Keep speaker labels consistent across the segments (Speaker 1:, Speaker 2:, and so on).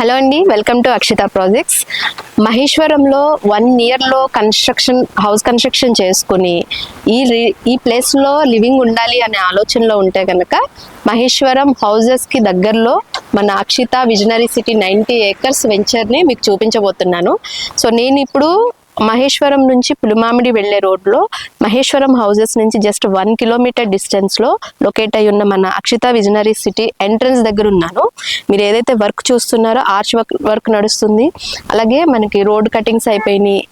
Speaker 1: Hello అండి, welcome to Akshita projects. మహేశ్వరంలో 1 ఇయర్లో house construction చేసుకుని ఈ ప్లేస్లో లివింగ్ ఉండాలి అనే ఆలోచనలో ఉంటే కనుక మహేశ్వరం హౌజెస్కి దగ్గరలో మన అక్షిత విజనరీ సిటీ 90 acres వెంచర్ని మీకు చూపించబోతున్నాను. సో నేను ఇప్పుడు మహేశ్వరం నుంచి పులిమామిడి వెళ్లే రోడ్లో మహేశ్వరం హౌజెస్ నుంచి జస్ట్ 1 kilometer డిస్టెన్స్లో లొకేట్ అయి ఉన్న మన అక్షిత విజనరీ సిటీ ఎంట్రన్స్ దగ్గర ఉన్నాను. మీరు ఏదైతే వర్క్ చూస్తున్నారో ఆర్చ్ వర్క్ నడుస్తుంది. అలాగే మనకి రోడ్ కటింగ్స్ అయిపోయినాయి,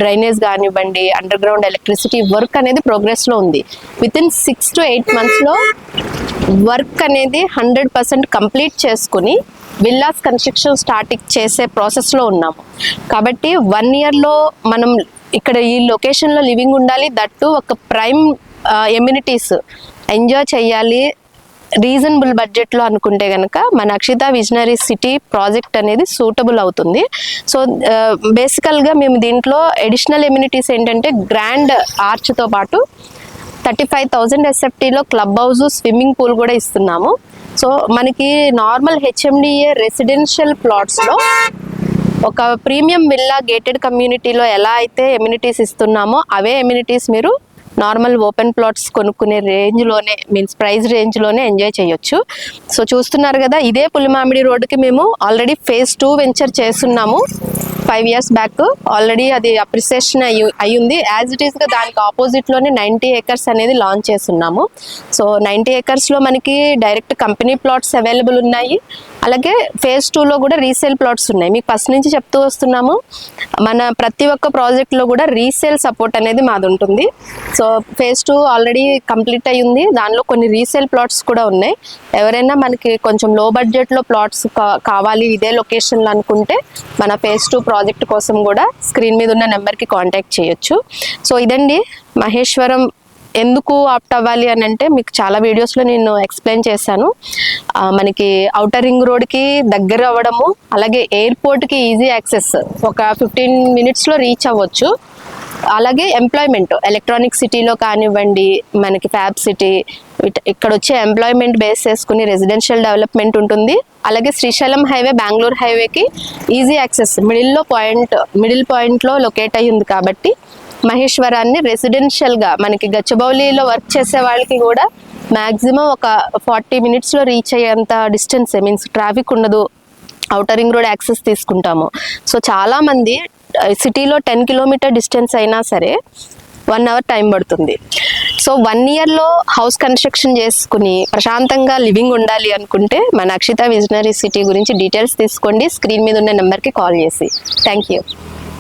Speaker 1: డ్రైనేజ్ కానివ్వండి, అండర్ గ్రౌండ్ ఎలక్ట్రిసిటీ వర్క్ అనేది ప్రోగ్రెస్లో ఉంది. వితిన్ 6 to 8 monthsలో వర్క్ అనేది 100% కంప్లీట్ చేసుకుని విల్లాస్ కన్స్ట్రక్షన్ స్టార్ట్ చేసే ప్రాసెస్లో ఉన్నాము. కాబట్టి 1 ఇయర్లో మనం ఇక్కడ ఈ లొకేషన్లో లివింగ్ ఉండాలి, దట్టు ఒక ప్రైమ్ ఎమ్యూనిటీస్ ఎంజాయ్ చేయాలి రీజనబుల్ బడ్జెట్లో అనుకుంటే కనుక మన అక్షిత విజనరీ సిటీ ప్రాజెక్ట్ అనేది సూటబుల్ అవుతుంది. సో బేసికల్గా మేము దీంట్లో అడిషనల్ ఎమ్యూనిటీస్ ఏంటంటే గ్రాండ్ ఆర్చ్తో పాటు 35,000 SFTలో క్లబ్ హౌస్, స్విమ్మింగ్ పూల్ కూడా ఇస్తున్నాము. సో మనకి నార్మల్ HMDA రెసిడెన్షియల్ ప్లాట్స్లో ఒక ప్రీమియం విల్లా గేటెడ్ కమ్యూనిటీలో ఎలా అయితే ఎమ్యూనిటీస్ ఇస్తున్నామో అవే ఎమ్యూనిటీస్ మీరు నార్మల్ ఓపెన్ ప్లాట్స్ కొనుక్కునే రేంజ్లోనే ప్రైస్ రేంజ్లోనే ఎంజాయ్ చేయొచ్చు. సో చూస్తున్నారు కదా, ఇదే పులిమామిడి రోడ్డుకి మేము ఆల్రెడీ phase 2 వెంచర్ చేస్తున్నాము 5 years బ్యాక్. ఆల్రెడీ అది అప్రిసియేషన్ అయ్యింది. యాజ్ ఇట్ ఈస్గా దానికి ఆపోజిట్లోనే 90 acres అనేది లాంచ్ చేస్తున్నాము. సో 90 acresలో మనకి డైరెక్ట్ కంపెనీ ప్లాట్స్ అవైలబుల్ ఉన్నాయి. అలాగే phase 2లో కూడా రీసేల్ ప్లాట్స్ ఉన్నాయి. మీకు ఫస్ట్ నుంచి చెప్తూ వస్తున్నాము, మన ప్రతి ఒక్క ప్రాజెక్ట్లో కూడా రీసేల్ సపోర్ట్ అనేది మాది ఉంటుంది. సో phase 2 ఆల్రెడీ కంప్లీట్ అయ్యింది, దానిలో కొన్ని రీసేల్ ప్లాట్స్ కూడా ఉన్నాయి. ఎవరైనా మనకి కొంచెం లో బడ్జెట్లో ప్లాట్స్ కావాలి ఇదే లొకేషన్లో అనుకుంటే మన phase 2 ప్రాజెక్ట్ కోసం కూడా స్క్రీన్ మీద ఉన్న నెంబర్కి కాంటాక్ట్ చేయొచ్చు. సో ఇదండి మహేశ్వరం ఎందుకు ఆప్ట్ అవ్వాలి అని అంటే మీకు చాలా వీడియోస్లో నేను ఎక్స్ప్లెయిన్ చేశాను. మనకి ఔటర్ రింగ్ రోడ్కి దగ్గర అవ్వడము, అలాగే ఎయిర్పోర్ట్కి ఈజీ యాక్సెస్, ఒక 15 minutesలో రీచ్ అవ్వచ్చు. అలాగే ఎంప్లాయ్మెంట్ ఎలక్ట్రానిక్ సిటీలో కానివ్వండి, మనకి ఫ్యాబ్ సిటీ ఇక్కడ వచ్చే ఎంప్లాయ్మెంట్ బేస్ చేసుకుని రెసిడెన్షియల్ డెవలప్మెంట్ ఉంటుంది. అలాగే శ్రీశైలం హైవే, బెంగళూరు హైవేకి ఈజీ యాక్సెస్ మిడిల్ పాయింట్లో లొకేట్ అయ్యింది. కాబట్టి మహేశ్వరాన్ని రెసిడెన్షియల్గా మనకి గచ్చిబౌలిలో వర్క్ చేసే వాళ్ళకి కూడా మ్యాక్సిమం ఒక 40 minutesలో రీచ్ అయ్యేంత డిస్టెన్స్, ట్రాఫిక్ ఉండదు, ఔటర్ రింగ్ రోడ్ యాక్సెస్ తీసుకుంటాము. సో చాలామంది సిటీలో 10 kilometer డిస్టెన్స్ అయినా సరే 1 hour టైం పడుతుంది. సో 1 ఇయర్లో హౌస్ కన్స్ట్రక్షన్ చేసుకుని ప్రశాంతంగా లివింగ్ ఉండాలి అనుకుంటే మన అక్షిత విజనరీ సిటీ గురించి డీటెయిల్స్ తీసుకోండి స్క్రీన్ మీద ఉన్న నెంబర్కి కాల్ చేసి. Thank you.